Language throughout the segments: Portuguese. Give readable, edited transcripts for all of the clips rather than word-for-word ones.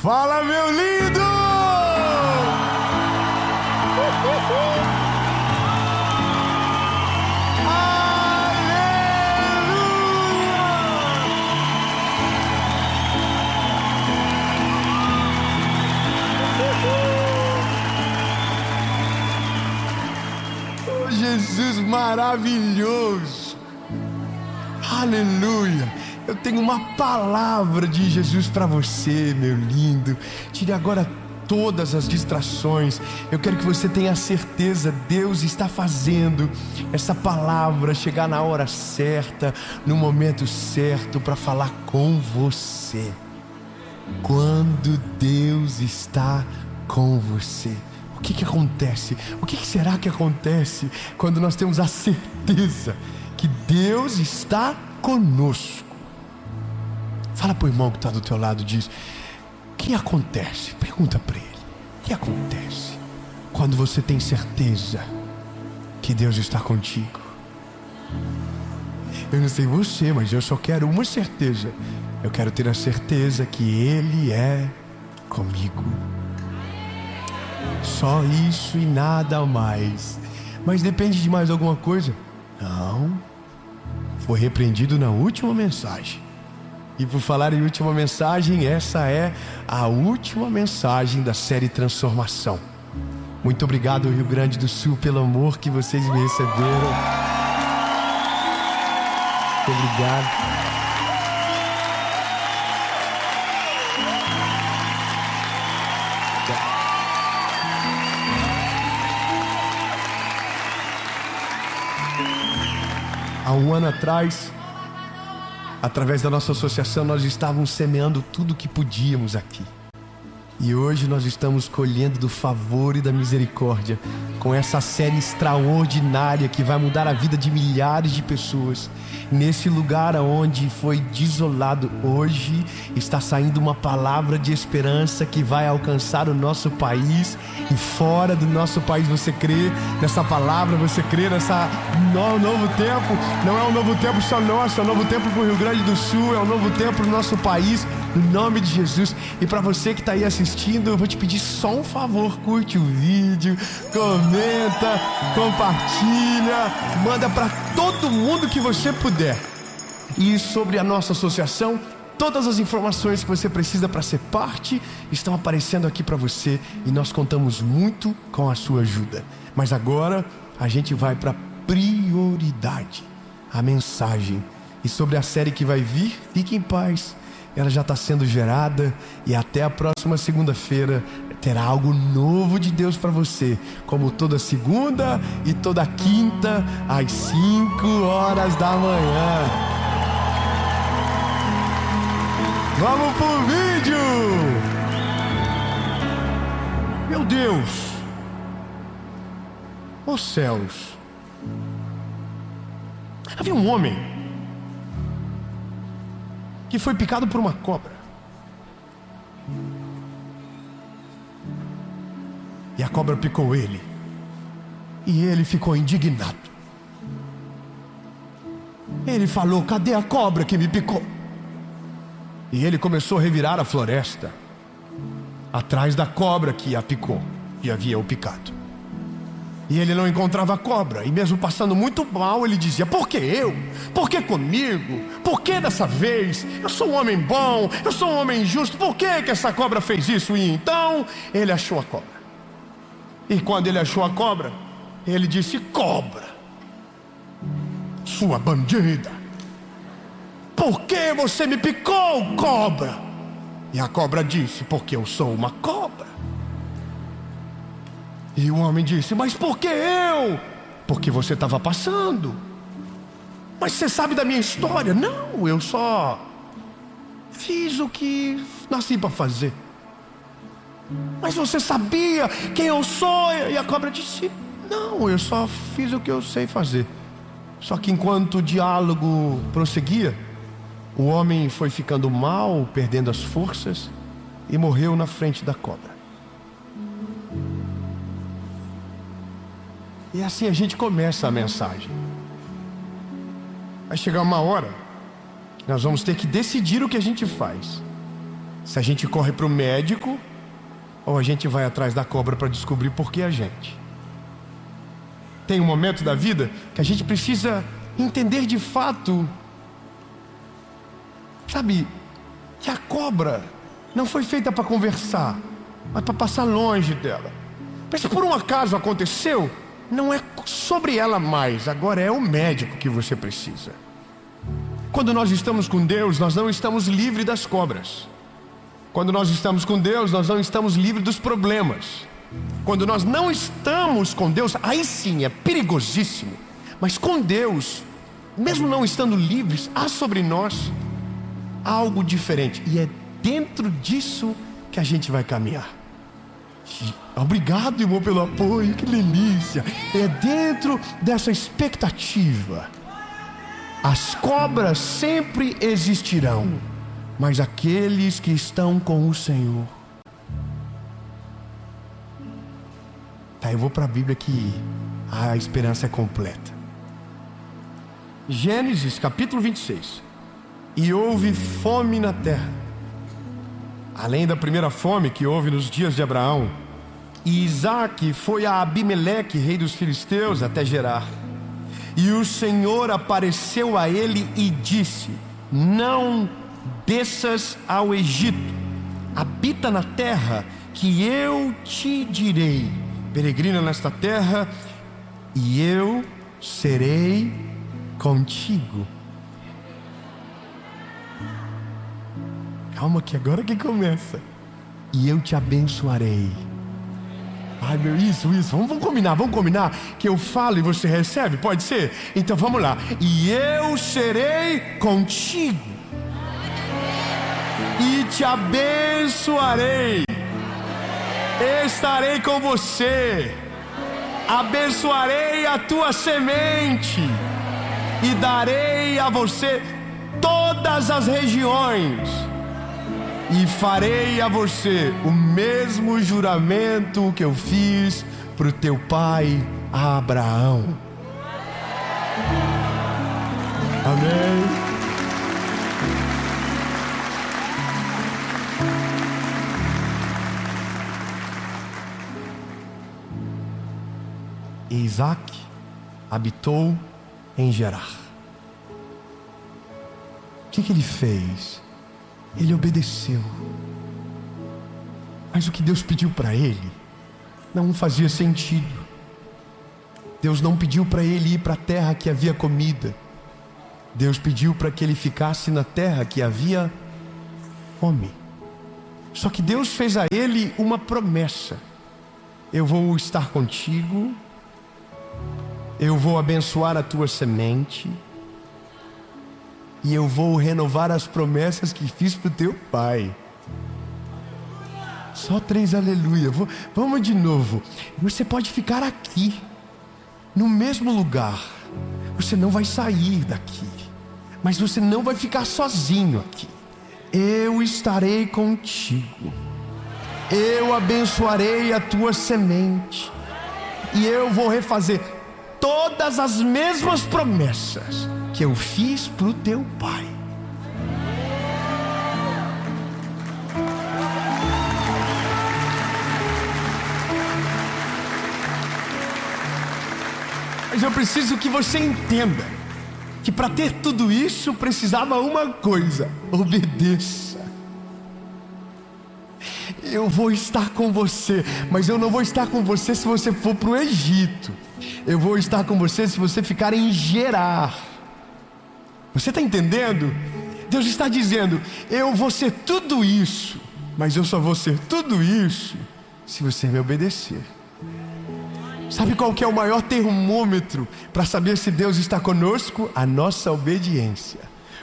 Fala, meu lindo! Oh, Jesus maravilhoso! Aleluia! Eu tenho uma palavra de Jesus para você, meu lindo. Tire agora todas as distrações. Eu quero que você tenha certeza, Deus está fazendo essa palavra chegar na hora certa, no momento certo, para falar com você. Quando Deus está com você, o que acontece? O que será que acontece quando nós temos a certeza que Deus está conosco? Fala pro irmão que está do teu lado e diz: o que acontece? Pergunta para ele: o que acontece quando você tem certeza que Deus está contigo? Eu não sei você, mas eu só quero uma certeza. Eu quero ter a certeza que Ele é comigo. Só isso e nada mais. Mas depende de mais alguma coisa? Não. Foi repreendido na última mensagem. E por falar em última mensagem, essa é a última mensagem da série Transformação. Muito obrigado, Rio Grande do Sul, pelo amor que vocês me receberam. Muito obrigado. Há um ano atrás, através da nossa associação, nós estávamos semeando tudo o que podíamos aqui. E hoje nós estamos colhendo do favor e da misericórdia, com essa série extraordinária que vai mudar a vida de milhares de pessoas. Nesse lugar onde foi desolado, hoje está saindo uma palavra de esperança que vai alcançar o nosso país e fora do nosso país. Você crê nessa palavra? Você crê nessa novo tempo? Não é um novo tempo só nosso, é um novo tempo para o Rio Grande do Sul, é um novo tempo para o nosso país, no nome de Jesus. E para você que está aí assistindo, eu vou te pedir só um favor: curte o vídeo, comenta, compartilha, manda para todo mundo que você puder. E sobre a nossa associação, todas as informações que você precisa para ser parte estão aparecendo aqui para você, e nós contamos muito com a sua ajuda. Mas agora a gente vai para prioridade, a mensagem. E sobre a série que vai vir, fique em paz, ela já está sendo gerada, e até a próxima segunda-feira terá algo novo de Deus para você, como toda segunda e toda quinta, às 5 horas da manhã. Vamos pro vídeo! Meu Deus! Os céus! Havia um homem que foi picado por uma cobra. E a cobra picou ele. E ele ficou indignado. Ele falou: cadê a cobra que me picou? E ele começou a revirar a floresta atrás da cobra que a picou e havia o picado. E ele não encontrava a cobra, e mesmo passando muito mal, ele dizia: por que eu? Por que comigo? Por que dessa vez? Eu sou um homem bom, eu sou um homem justo, por que essa cobra fez isso? E então ele achou a cobra. E quando ele achou a cobra, ele disse: cobra, sua bandida, por que você me picou, cobra? E a cobra disse: porque eu sou uma cobra. E o homem disse: mas por que eu? Porque você estava passando. Mas você sabe da minha história? Não, eu só fiz o que nasci para fazer. Mas você sabia quem eu sou? E a cobra disse: não, eu só fiz o que eu sei fazer. Só que enquanto o diálogo prosseguia, o homem foi ficando mal, perdendo as forças, e morreu na frente da cobra. E assim a gente começa a mensagem. Vai chegar uma hora, nós vamos ter que decidir o que a gente faz. Se a gente corre para o médico ou a gente vai atrás da cobra para descobrir por que a gente. Tem um momento da vida que a gente precisa entender de fato, sabe, que a cobra não foi feita para conversar, mas para passar longe dela. Mas se por um acaso aconteceu, não é sobre ela mais, agora é o médico que você precisa. Quando nós estamos com Deus, nós não estamos livres das cobras. Quando nós estamos com Deus, nós não estamos livres dos problemas. Quando nós não estamos com Deus, aí sim é perigosíssimo. Mas com Deus, mesmo não estando livres, há sobre nós algo diferente. E é dentro disso que a gente vai caminhar. Obrigado, irmão, pelo apoio, que delícia. É dentro dessa expectativa. As cobras sempre existirão, mas aqueles que estão com o Senhor. Tá, eu vou para a Bíblia que a esperança é completa. Gênesis capítulo 26. E houve fome na terra, além da primeira fome que houve nos dias de Abraão. E Isaque foi a Abimeleque, rei dos filisteus, até Gerar. E o Senhor apareceu a ele e disse: não desças ao Egito, habita na terra que eu te direi, peregrina nesta terra, e eu serei contigo. Calma que agora que começa. E eu te abençoarei. Ai meu, isso, vamos combinar que eu falo e você recebe, pode ser? Então vamos lá. E eu serei contigo e te abençoarei, estarei com você, abençoarei a tua semente e darei a você todas as regiões, e farei a você o mesmo juramento que eu fiz para o teu pai Abraão. Amém. E Isaque habitou em Gerar. O que ele fez? Ele obedeceu. Mas o que Deus pediu para ele não fazia sentido. Deus não pediu para ele ir para a terra que havia comida. Deus pediu para que ele ficasse na terra que havia fome. Só que Deus fez a ele uma promessa: eu vou estar contigo, eu vou abençoar a tua semente, e eu vou renovar as promessas que fiz para o teu pai. Só 3 aleluia. Vamos de novo. Você pode ficar aqui, no mesmo lugar. Você não vai sair daqui, mas você não vai ficar sozinho aqui. Eu estarei contigo. Eu abençoarei a tua semente, e eu vou refazer todas as mesmas promessas que eu fiz para o teu pai. Mas eu preciso que você entenda que para ter tudo isso precisava uma coisa: obedeça. Eu vou estar com você, mas eu não vou estar com você se você for para o Egito. Eu vou estar com você se você ficar em Gerar. Você está entendendo? Deus está dizendo: eu vou ser tudo isso, mas eu só vou ser tudo isso se você me obedecer. Sabe qual que é o maior termômetro para saber se Deus está conosco? A nossa obediência.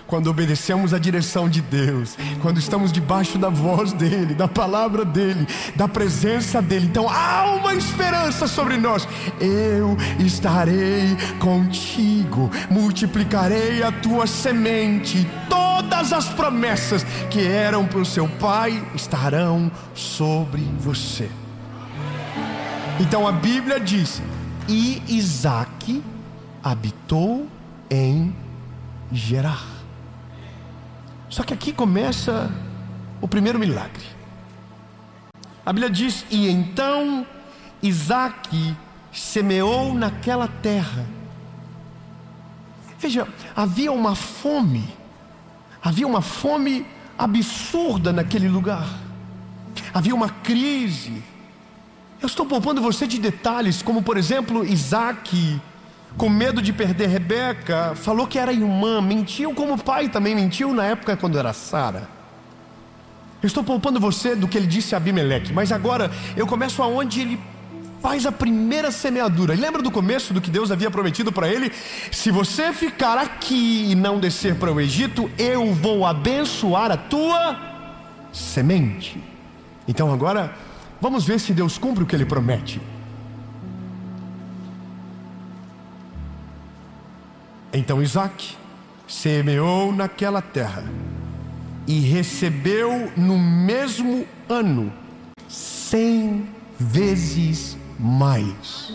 Quando obedecemos a direção de Deus, quando estamos debaixo da voz dEle, da palavra dEle, da presença dEle, então há uma esperança sobre nós. Eu estarei contigo, multiplicarei a tua semente, todas as promessas que eram para o seu pai estarão sobre você. Então a Bíblia diz: e Isaque habitou em Gerar. Só que aqui começa o primeiro milagre. A Bíblia diz: e então Isaque semeou naquela terra. Veja, havia uma fome absurda naquele lugar. Havia uma crise. Eu estou poupando você de detalhes, como por exemplo, Isaque, com medo de perder Rebeca, falou que era irmã, mentiu como o pai também mentiu na época quando era Sara. Eu estou poupando você do que ele disse a Abimeleque, mas agora eu começo aonde ele faz a primeira semeadura. E lembra do começo do que Deus havia prometido para ele? Se você ficar aqui e não descer para o Egito, eu vou abençoar a tua semente. Então agora, vamos ver se Deus cumpre o que ele promete. Então Isaque semeou naquela terra e recebeu no mesmo ano 100 vezes mais.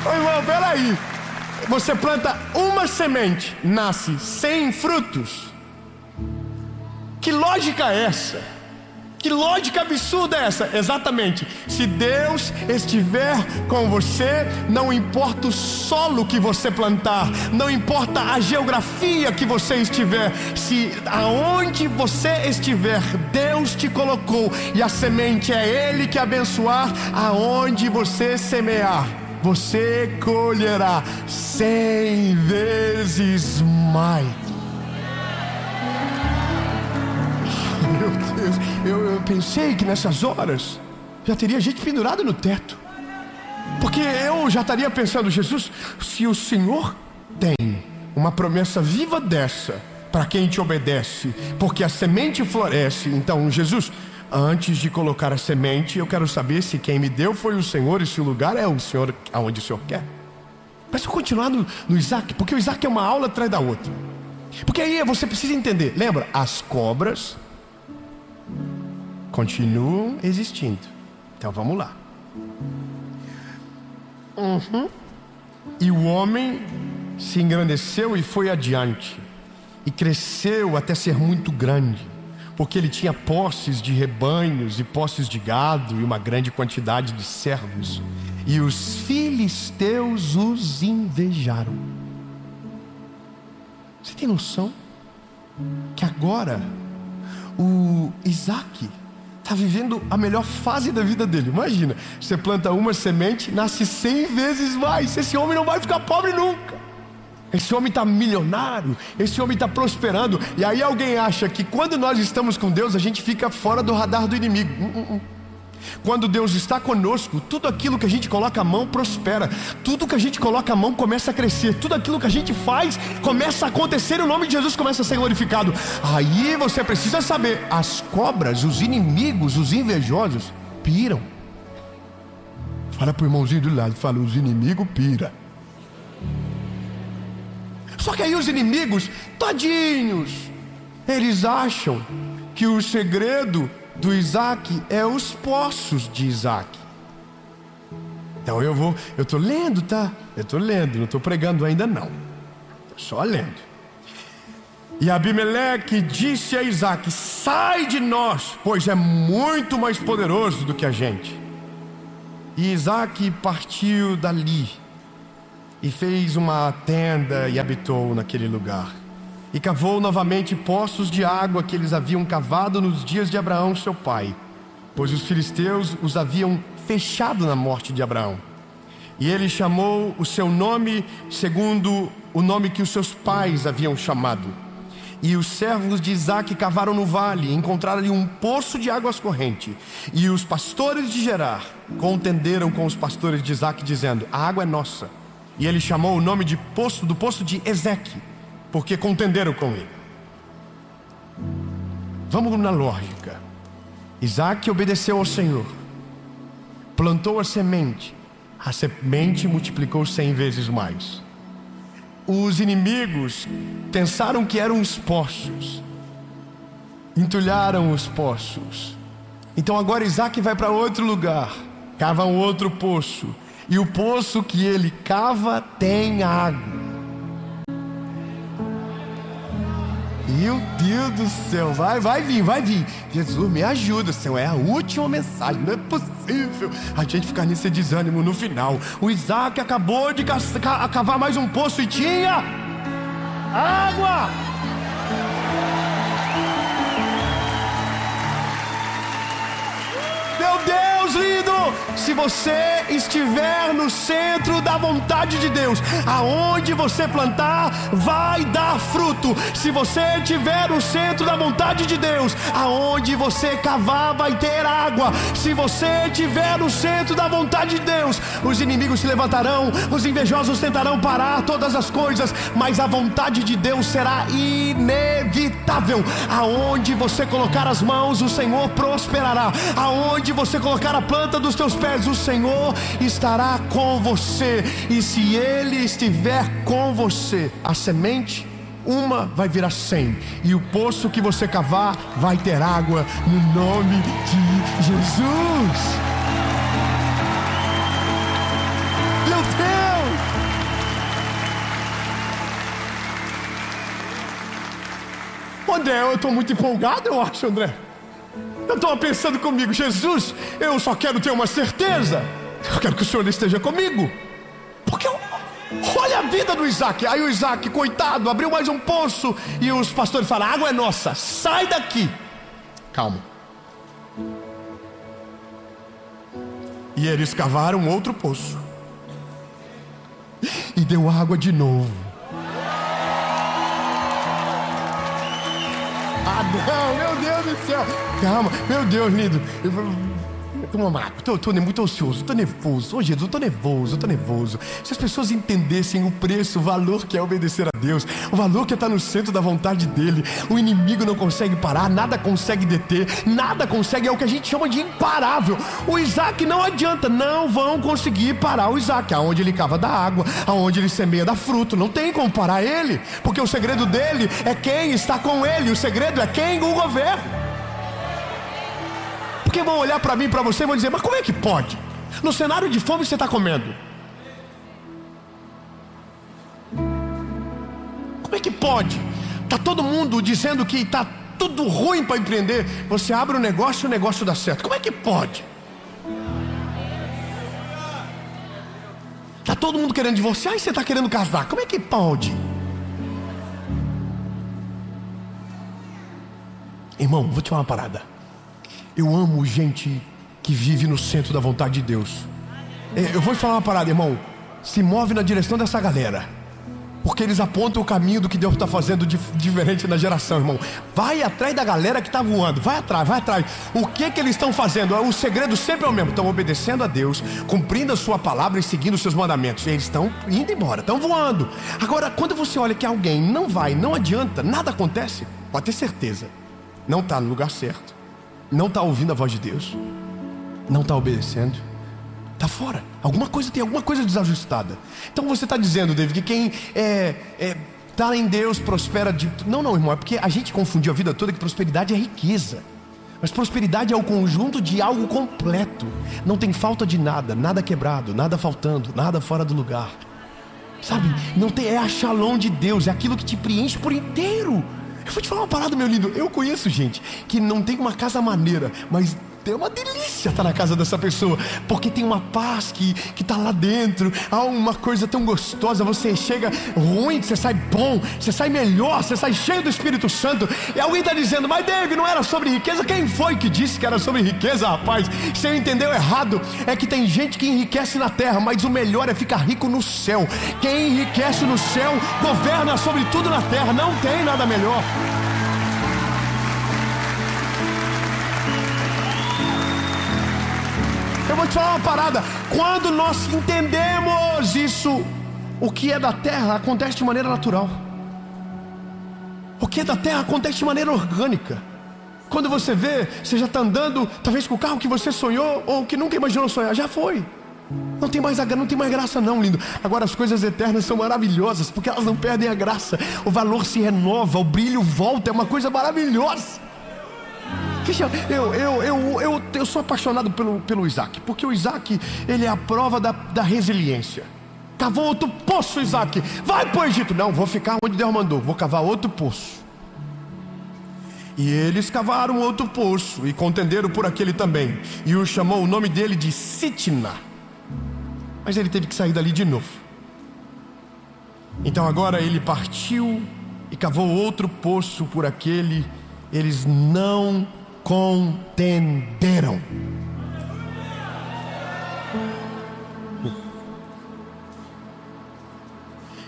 Ô irmão, peraí. Você planta uma semente, nasce 100 frutos. Que lógica é essa? Que lógica absurda é essa? Exatamente. Se Deus estiver com você, não importa o solo que você plantar, não importa a geografia que você estiver, se aonde você estiver, Deus te colocou, e a semente é Ele que abençoar. Aonde você semear, você colherá 100 vezes mais. Meu Deus, eu pensei que nessas horas já teria gente pendurada no teto, porque eu já estaria pensando: Jesus, se o Senhor tem uma promessa viva dessa para quem te obedece, porque a semente floresce, então Jesus, antes de colocar a semente, eu quero saber se quem me deu foi o Senhor e se o lugar é o Senhor aonde o Senhor quer. Mas eu continuar no Isaque, porque o Isaque é uma aula atrás da outra. Porque aí você precisa entender, lembra, as cobras continuam existindo. Então vamos lá. E o homem se engrandeceu e foi adiante, e cresceu até ser muito grande, porque ele tinha posses de rebanhos e posses de gado e uma grande quantidade de servos. E os filisteus os invejaram. Você tem noção que agora o Isaque está vivendo a melhor fase da vida dele? Imagina, você planta uma semente, nasce 100 vezes mais. Esse homem não vai ficar pobre nunca. Esse homem está milionário, esse homem está prosperando. E aí alguém acha que quando nós estamos com Deus, a gente fica fora do radar do inimigo. Quando Deus está conosco, tudo aquilo que a gente coloca a mão prospera. Tudo que a gente coloca a mão começa a crescer. Tudo aquilo que a gente faz começa a acontecer e o nome de Jesus começa a ser glorificado. Aí você precisa saber, as cobras, os inimigos, os invejosos piram. Fala pro irmãozinho do lado, fala: os inimigos piram. Só que aí os inimigos, tadinhos, eles acham que o segredo do Isaque é os poços de Isaque. Então eu estou lendo, tá? Eu estou lendo, não estou pregando ainda não. Só lendo. E Abimeleque disse a Isaque: sai de nós, pois é muito mais poderoso do que a gente. E Isaque partiu dali e fez uma tenda e habitou naquele lugar. E cavou novamente poços de água que eles haviam cavado nos dias de Abraão seu pai, pois os filisteus os haviam fechado na morte de Abraão. E ele chamou o seu nome segundo o nome que os seus pais haviam chamado. E os servos de Isaque cavaram no vale e encontraram ali um poço de águas corrente. E os pastores de Gerar contenderam com os pastores de Isaque, dizendo: a água é nossa. E ele chamou o nome do poço de Ezeque, porque contenderam com ele. Vamos na lógica. Isaque obedeceu ao Senhor, plantou a semente multiplicou 100 vezes mais. Os inimigos pensaram que eram os poços, entulharam os poços. Então agora Isaque vai para outro lugar, cava um outro poço, e o poço que ele cava tem água. Meu Deus do céu, vai vir. Jesus, me ajuda, Senhor, é a última mensagem, não é possível a gente ficar nesse desânimo no final. O Isaac acabou de cavar mais um poço e tinha água. Meu Deus lindo, se você estiver no centro da vontade de Deus, aonde você plantar vai dar fruto. Se você estiver no centro da vontade de Deus, aonde você cavar vai ter água. Se você estiver no centro da vontade de Deus, os inimigos se levantarão, os invejosos tentarão parar todas as coisas, mas a vontade de Deus será inevitável. Aonde você colocar as mãos, o Senhor prosperará. Aonde você colocar a planta dos teus pés, o Senhor estará com você. E se Ele estiver com você, a semente, uma vai virar 100, e o poço que você cavar vai ter água, no nome de Jesus. Meu Deus! André, eu estou muito empolgado, eu acho, André. Eu estava pensando comigo, Jesus, eu só quero ter uma certeza. Eu quero que o Senhor esteja comigo. Porque olha a vida do Isaac. Aí o Isaac, coitado, abriu mais um poço, e os pastores falaram, a água é nossa, sai daqui. Calma. E eles cavaram outro poço, e deu água de novo. Ah não, meu Deus do céu. Calma, meu Deus lindo. Eu tô muito ansioso, tô nervoso. Oh Jesus, eu tô nervoso. Se as pessoas entendessem o preço, o valor que é obedecer a Deus, o valor que é estar no centro da vontade dEle, o inimigo não consegue parar, nada consegue deter, nada consegue, é o que a gente chama de imparável. O Isaac não adianta, não vão conseguir parar o Isaac. Aonde ele cava dá água, aonde ele semeia dá fruto, não tem como parar ele, porque o segredo dele é quem está com ele, o segredo é quem o governa. Porque vão olhar para mim e para você e vão dizer, mas como é que pode? No cenário de fome você está comendo. Como é que pode? Está todo mundo dizendo que está tudo ruim para empreender. Você abre um negócio e o negócio dá certo. Como é que pode? Está todo mundo querendo divorciar e você está querendo casar. Como é que pode? Irmão, vou te falar uma parada. Eu amo gente que vive no centro da vontade de Deus. Eu vou te falar uma parada, irmão. Se move na direção dessa galera, porque eles apontam o caminho do que Deus está fazendo diferente na geração, irmão. Vai atrás da galera que está voando. Vai atrás. O que eles estão fazendo? O segredo sempre é o mesmo. Estão obedecendo a Deus, cumprindo a sua palavra e seguindo os seus mandamentos. Eles estão indo embora, estão voando. Agora, quando você olha que alguém não vai, não adianta, nada acontece, pode ter certeza, não está no lugar certo, não está ouvindo a voz de Deus, não está obedecendo, está fora. Tem alguma coisa desajustada. Então você está dizendo, David, que quem está em Deus prospera de... Não, irmão, é porque a gente confundiu a vida toda que prosperidade é riqueza. Mas prosperidade é o conjunto de algo completo. Não tem falta de nada, nada quebrado, nada faltando, nada fora do lugar. Sabe? Não tem, é a shalom de Deus, é aquilo que te preenche por inteiro. Eu vou te falar uma parada, meu lindo. Eu conheço gente que não tem uma casa maneira, mas é uma delícia estar na casa dessa pessoa, porque tem uma paz que está lá dentro. Há uma coisa tão gostosa. Você chega ruim, você sai bom, você sai melhor, você sai cheio do Espírito Santo. E alguém está dizendo, mas David, não era sobre riqueza? Quem foi que disse que era sobre riqueza, rapaz? Você entendeu errado. É que tem gente que enriquece na terra, mas o melhor é ficar rico no céu. Quem enriquece no céu governa sobre tudo na terra. Não tem nada melhor. Eu vou te falar uma parada. Quando nós entendemos isso, o que é da terra acontece de maneira natural. O que é da terra acontece de maneira orgânica. Quando você vê, você já está andando, talvez com o carro que você sonhou ou que nunca imaginou sonhar, já foi. Não tem mais graça não, lindo. Agora as coisas eternas são maravilhosas, porque elas não perdem a graça. O valor se renova, o brilho volta, é uma coisa maravilhosa. eu sou apaixonado pelo Isaac, porque o Isaac, ele é a prova da resiliência. Cavou outro poço, Isaac. Vai para o Egito. Não, vou ficar onde Deus mandou. Vou cavar outro poço. E eles cavaram outro poço e contenderam por aquele também. E o chamou o nome dele de Sitna. Mas ele teve que sair dali de novo. Então agora ele partiu e cavou outro poço por aquele. Eles não contenderam.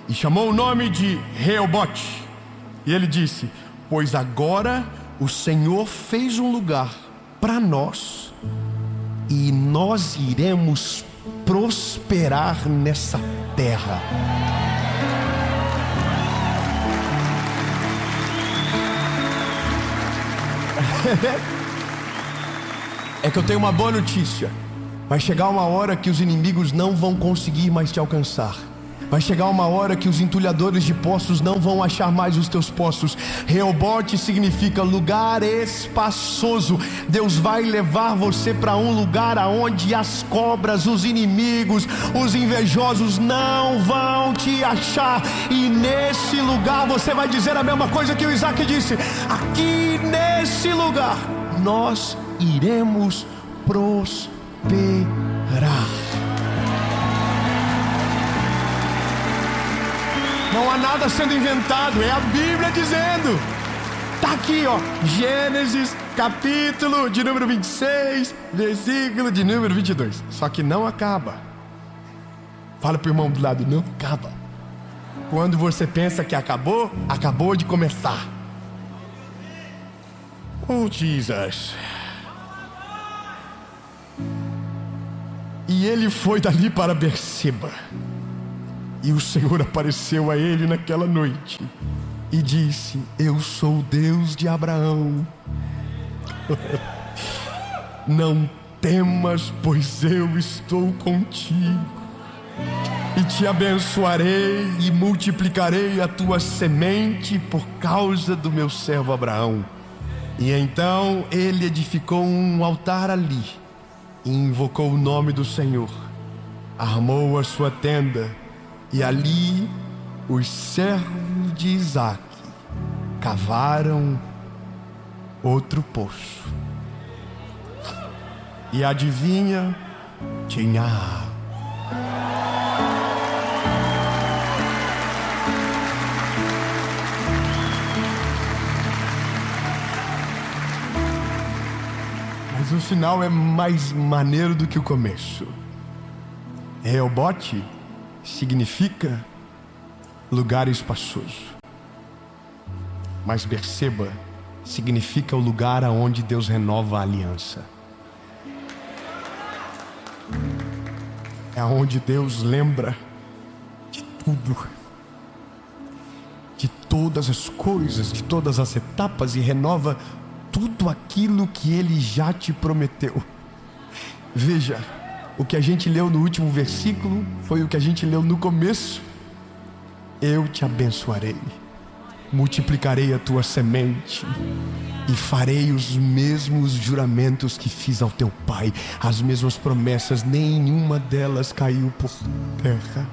E chamou o nome de Reobote. E ele disse: pois agora o Senhor fez um lugar para nós, e nós iremos prosperar nessa terra. É que eu tenho uma boa notícia. Vai chegar uma hora que os inimigos não vão conseguir mais te alcançar. Vai chegar uma hora que os entulhadores de poços não vão achar mais os teus poços. Reobote significa lugar espaçoso. Deus vai levar você para um lugar aonde as cobras, os inimigos, os invejosos não vão te achar. E nesse lugar você vai dizer a mesma coisa que o Isaac disse: aqui nesse lugar nós iremos prosperar. Não há nada sendo inventado, é a Bíblia dizendo. Está aqui, ó, Gênesis, capítulo de número 26, versículo de número 22. Só que não acaba. Fala para o irmão do lado: não acaba. Quando você pensa que acabou, acabou de começar. Oh, Jesus. E ele foi dali para Berseba. E o Senhor apareceu a ele naquela noite e disse: eu sou o Deus de Abraão. Não temas, pois eu estou contigo, e te abençoarei e multiplicarei a tua semente por causa do meu servo Abraão. E então ele edificou um altar ali e invocou o nome do Senhor. Armou a sua tenda. E ali os servos de Isaac cavaram outro poço. E adivinha, tinha água. Mas o final é mais maneiro do que o começo. Reobote significa lugar espaçoso, mas Berseba significa o lugar aonde Deus renova a aliança. É aonde Deus lembra de tudo, de todas as coisas, de todas as etapas, e renova tudo aquilo que Ele já te prometeu. Veja, o que a gente leu no último versículo foi o que a gente leu no começo. Eu te abençoarei, multiplicarei a tua semente e farei os mesmos juramentos que fiz ao teu pai. As mesmas promessas, nenhuma delas caiu por terra.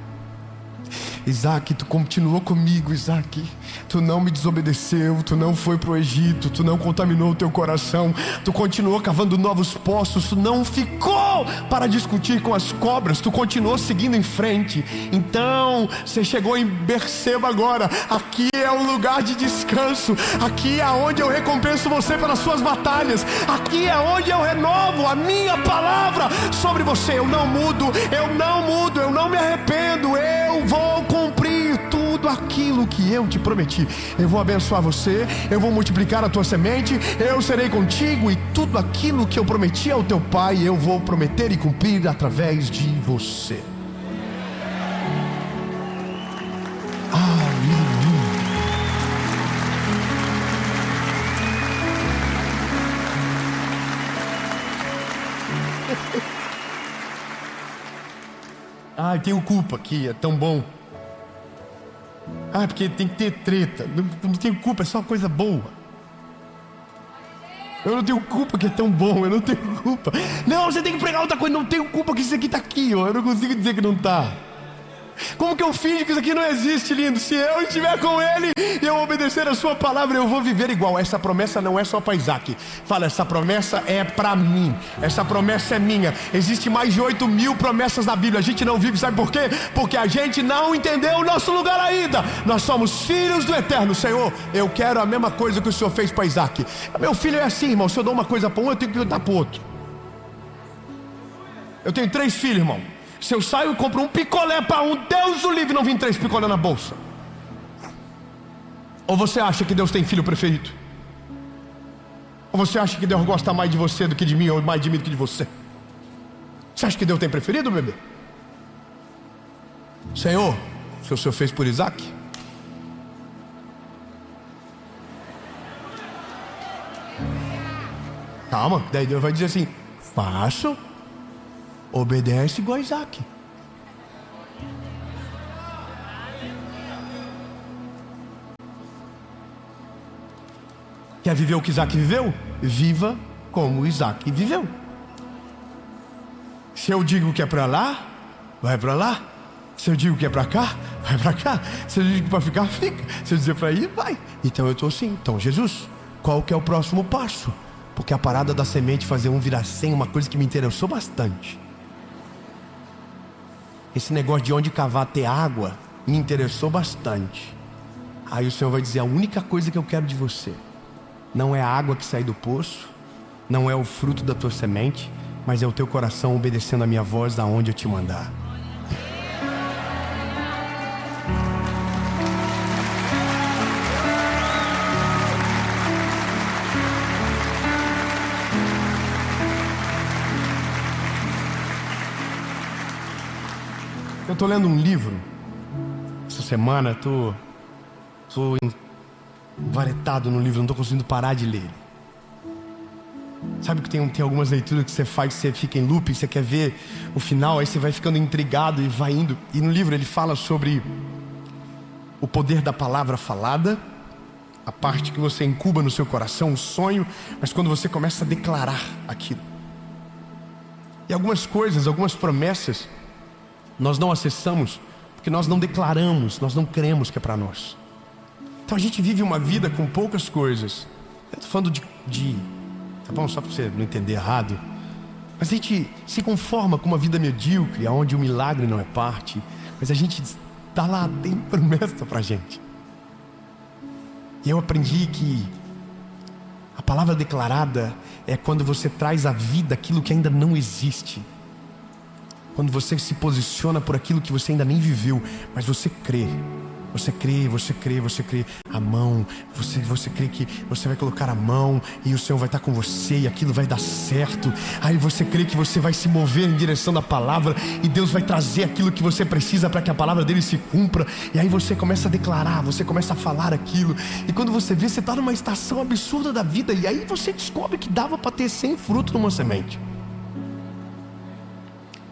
Isaac, tu continuou comigo, Isaac. Tu não me desobedeceu, tu não foi para o Egito, tu não contaminou o teu coração, tu continuou cavando novos poços, tu não ficou para discutir com as cobras, tu continuou seguindo em frente. Então, você chegou em Berseba agora. Aqui é um lugar de descanso, aqui é onde eu recompenso você pelas suas batalhas, aqui é onde eu renovo a minha palavra sobre você. Eu não mudo, eu não me arrependo, eu vou cumprir tudo aquilo que eu te prometi. Eu vou abençoar você, eu vou multiplicar a tua semente, eu serei contigo, e tudo aquilo que eu prometi ao teu pai, eu vou prometer e cumprir através de você. Aleluia. Ai, tenho culpa aqui, é tão bom. Porque tem que ter treta. Não tenho culpa, é só coisa boa. Eu não tenho culpa que é tão bom, eu não tenho culpa. Não, você tem que pregar outra coisa, não tenho culpa que isso aqui está aqui, ó. Eu não consigo dizer que não está. Como que eu finjo que isso aqui não existe, lindo? Se eu estiver com Ele e eu obedecer a sua palavra, eu vou viver igual. Essa promessa não é só para Isaac. Fala, essa promessa é para mim. Essa promessa é minha. Existe mais de 8.000 promessas na Bíblia. A gente não vive, sabe por quê? Porque a gente não entendeu o nosso lugar ainda. Nós somos filhos do Eterno. Senhor, eu quero a mesma coisa que o Senhor fez para Isaac. Meu filho é assim, irmão. Se eu dou uma coisa para um, eu tenho que dar para o outro. Eu tenho 3 filhos, irmão. Se eu saio e compro um picolé para um, Deus o livre, não vim 3 picolé na bolsa. Ou você acha que Deus tem filho preferido? Ou você acha que Deus gosta mais de você do que de mim, ou mais de mim do que de você? Você acha que Deus tem preferido, bebê? Senhor, se o Senhor fez por Isaac, calma, daí Deus vai dizer assim: faço. Obedece igual a Isaac. Quer viver o que Isaac viveu? Viva como Isaac viveu. Se eu digo que é para lá, vai para lá. Se eu digo que é para cá, vai para cá. Se eu digo que é para ficar, fica. Se eu dizer para ir, vai. Então eu estou assim. Então Jesus, qual que é o próximo passo? Porque a parada da semente fazer um virar 100, uma coisa que me interessou bastante. Esse negócio de onde cavar ter água me interessou bastante. Aí o Senhor vai dizer: a única coisa que eu quero de você não é a água que sai do poço, não é o fruto da tua semente, mas é o teu coração obedecendo a minha voz aonde eu te mandar. Eu estou lendo um livro essa semana, estou varetado no livro, não estou conseguindo parar de ler. Sabe que tem algumas leituras que você faz, você fica em loop, você quer ver o final, aí você vai ficando intrigado e vai indo. E no livro ele fala sobre o poder da palavra falada, a parte que você incuba no seu coração, o sonho, mas quando você começa a declarar aquilo. E algumas coisas, algumas promessas, nós não acessamos porque nós não declaramos, nós não cremos que é para nós. Então a gente vive uma vida com poucas coisas. Eu estou falando de tá bom, só para você não entender errado, mas a gente se conforma com uma vida medíocre, onde o milagre não é parte, mas a gente está lá, tem promessa para a gente. E eu aprendi que a palavra declarada é quando você traz à vida aquilo que ainda não existe. Quando você se posiciona por aquilo que você ainda nem viveu, mas você crê. Você crê, você crê, você crê. A mão, você crê que você vai colocar a mão e o Senhor vai estar com você e aquilo vai dar certo. Aí você crê que você vai se mover em direção da palavra e Deus vai trazer aquilo que você precisa para que a palavra dele se cumpra. E aí você começa a declarar, você começa a falar aquilo. E quando você vê, você está numa estação absurda da vida. E aí você descobre que dava para ter 100 frutos numa semente,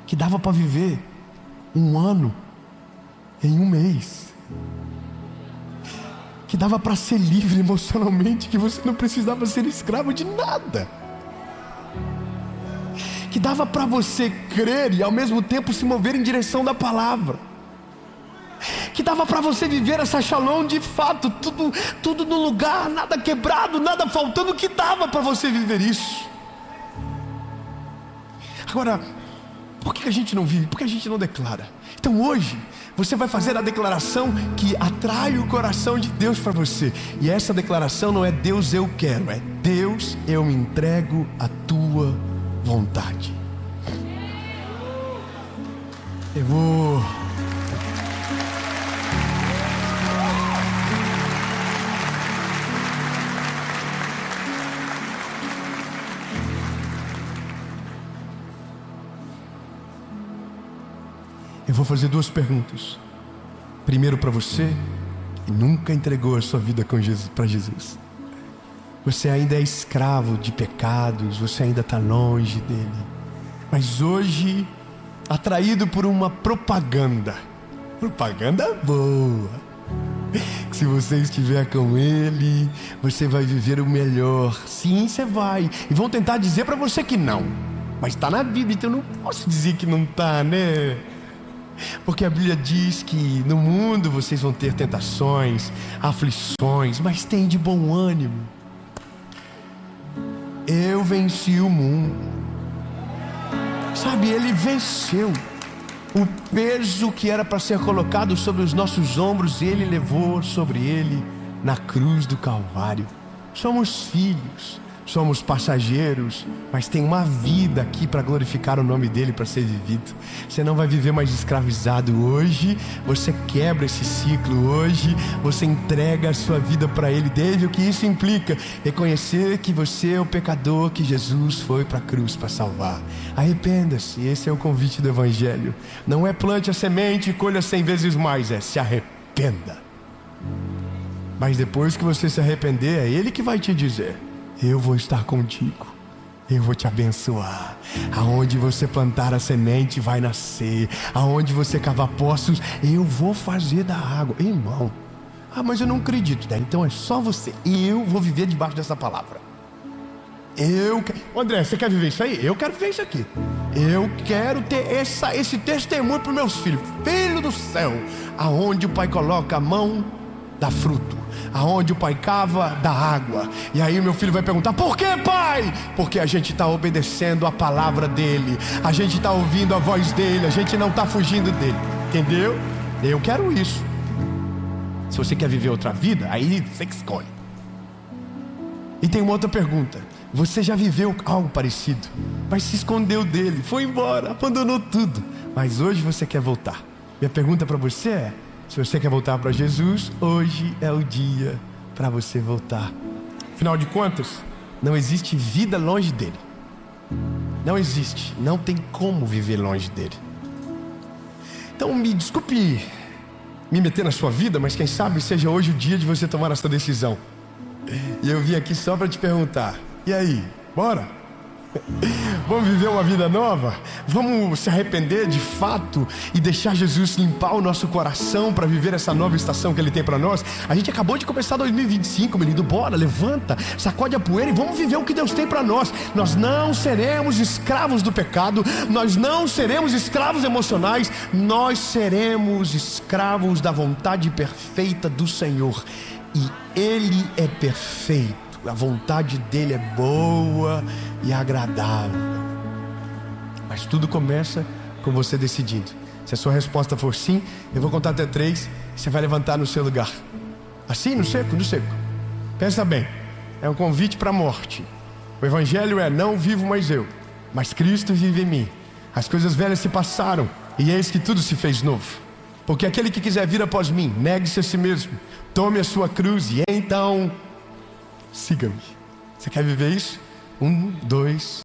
que dava para viver 1 ano em 1 mês, que dava para ser livre emocionalmente, que você não precisava ser escravo de nada, que dava para você crer e ao mesmo tempo se mover em direção da palavra, que dava para você viver essa shalom de fato, tudo no lugar, nada quebrado, nada faltando, que dava para você viver isso. Agora, por que a gente não vive? Por que a gente não declara? Então hoje você vai fazer a declaração que atrai o coração de Deus para você. E essa declaração não é Deus eu quero, é Deus eu me entrego à tua vontade. Eu vou fazer 2 perguntas. Primeiro, para você que nunca entregou a sua vida para Jesus. Você ainda é escravo de pecados, você ainda está longe dele, mas hoje, atraído por uma propaganda boa, que Se você estiver com Ele, você vai viver o melhor. Sim, você vai. E vão tentar dizer para você que não. Mas está na Bíblia, então eu não posso dizer que não está, né? Porque a Bíblia diz que no mundo vocês vão ter tentações, aflições, mas tem de bom ânimo. Eu venci o mundo. Sabe, Ele venceu. O peso que era para ser colocado sobre os nossos ombros, Ele levou sobre Ele na cruz do Calvário. Somos filhos, somos passageiros, mas tem uma vida aqui para glorificar o nome dEle, para ser vivido. Você não vai viver mais escravizado. Hoje você quebra esse ciclo. Hoje você entrega a sua vida para Ele. Deve o que isso implica? Reconhecer que você é o pecador, que Jesus foi para a cruz para salvar. Arrependa-se. Esse é o convite do Evangelho. Não é plante a semente e colha 100 vezes mais, é se arrependa. Mas depois que você se arrepender, é Ele que vai te dizer: eu vou estar contigo, eu vou te abençoar. Aonde você plantar a semente vai nascer. Aonde você cavar poços, eu vou fazer da água. Irmão, mas eu não acredito, né? Então é só você. Eu vou viver debaixo dessa palavra. André, você quer viver isso aí? Eu quero viver isso aqui. Eu quero ter esse testemunho para os meus filhos. Filho do céu, aonde o pai coloca a mão, dá fruto. Aonde o pai cava, dá água. E aí meu filho vai perguntar: por que, pai? Porque a gente está obedecendo a palavra dele. A gente está ouvindo a voz dele. A gente não está fugindo dele. Entendeu? Eu quero isso. Se você quer viver outra vida, aí você que escolhe. E tem uma outra pergunta: você já viveu algo parecido, mas se escondeu dele, foi embora, abandonou tudo, mas hoje você quer voltar? Minha pergunta para você é: se você quer voltar para Jesus, hoje é o dia para você voltar. Afinal de contas, não existe vida longe dele. Não existe, não tem como viver longe dele. Então me desculpe me meter na sua vida, mas quem sabe seja hoje o dia de você tomar essa decisão. E eu vim aqui só para te perguntar: e aí, bora? Vamos viver uma vida nova? Vamos se arrepender de fato e deixar Jesus limpar o nosso coração para viver essa nova estação que Ele tem para nós? A gente acabou de começar 2025, menino. Bora, levanta, sacode a poeira e vamos viver o que Deus tem para nós. Nós não seremos escravos do pecado. Nós não seremos escravos emocionais. Nós seremos escravos da vontade perfeita do Senhor. E Ele é perfeito. A vontade dele é boa e agradável. Mas tudo começa com você decidindo. Se a sua resposta for sim, eu vou contar até 3. Você vai levantar no seu lugar. Assim, no seco, no seco. Pensa bem, é um convite para a morte. O Evangelho é: não vivo mais eu, mas Cristo vive em mim. As coisas velhas se passaram e eis que tudo se fez novo. Porque aquele que quiser vir após mim, negue-se a si mesmo, tome a sua cruz e então siga-me. Você quer viver isso? 1, 2,